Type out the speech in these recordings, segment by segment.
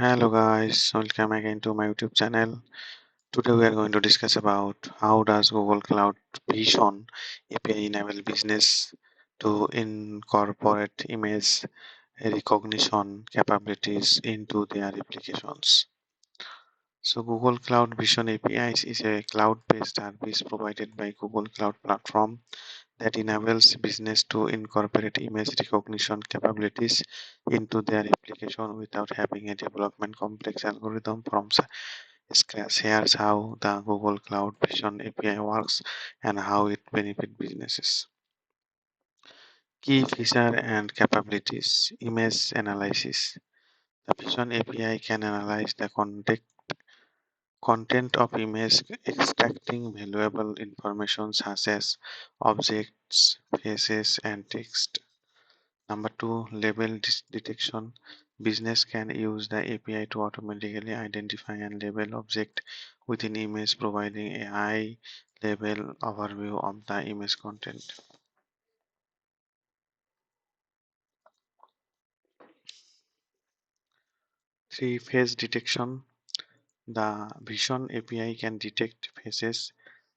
Hello guys, welcome again to my YouTube channel. Today we are going to discuss about how does Google Cloud Vision API enable business to incorporate image recognition capabilities into their applications. So Google Cloud Vision APIs is a cloud-based service provided by Google Cloud Platform that enables business to incorporate image recognition capabilities into their application without having a development complex algorithm from scratch. Here's how the Google Cloud Vision API works and how it benefits businesses. Key feature and capabilities. Image analysis. The Vision API can analyze the content of image, extracting valuable information such as objects, faces, and text. Number two, label detection. Business can use the API to automatically identify and label object within image, providing a high level overview of the image content. Three, face detection. The Vision API can detect faces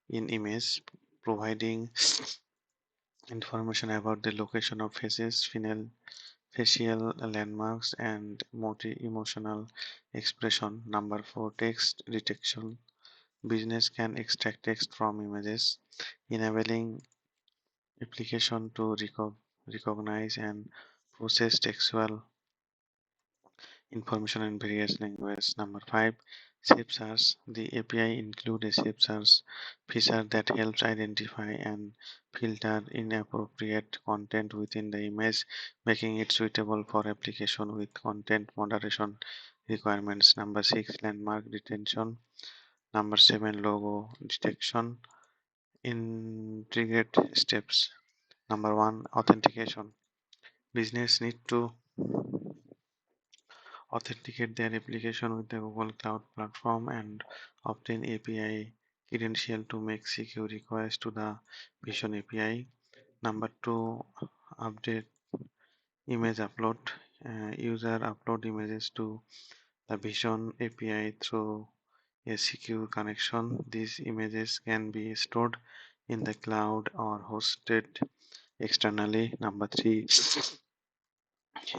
in image, providing information about the location of faces, facial landmarks, and emotional expression. Number four, text detection. Business can extract text from images, enabling application to recognize and process textual information in various languages. Number five, shape search. The API includes a shape search feature that helps identify and filter inappropriate content within the image, making it suitable for application with content moderation requirements. Number six, landmark detection. Number seven, logo detection. Integrate steps. Number one, authentication. Business need to authenticate their application with the Google Cloud Platform and obtain API credential to make secure requests to the Vision API. Number two, update image upload. User upload images to the Vision API through a secure connection. These images can be stored in the cloud or hosted externally. Number three,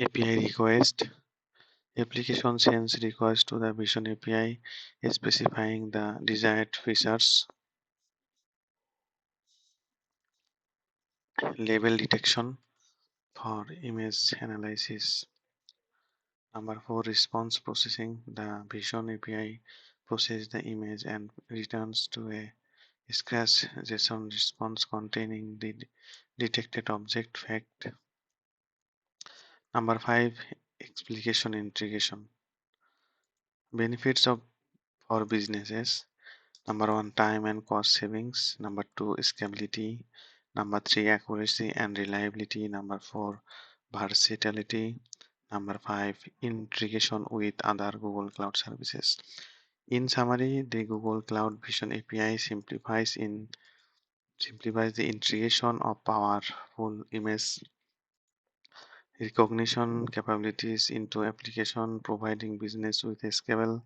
API request. Application sends request to the Vision API specifying the desired features. Label detection for image analysis. Number four, response processing. The Vision API processes the image and returns to a scratch JSON response containing the detected object fact. Number five, application integration. Benefits of for businesses. Number one, time and cost savings. Number two, scalability. Number three, accuracy and reliability. Number four, versatility. Number five, integration with other Google Cloud services. In summary, the Google Cloud Vision API simplifies the integration of powerful image recognition capabilities into application, providing business with a scalable,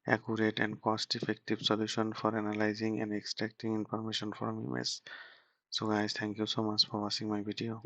accurate, and cost-effective solution for analyzing and extracting information from images. So guys, thank you so much for watching my video.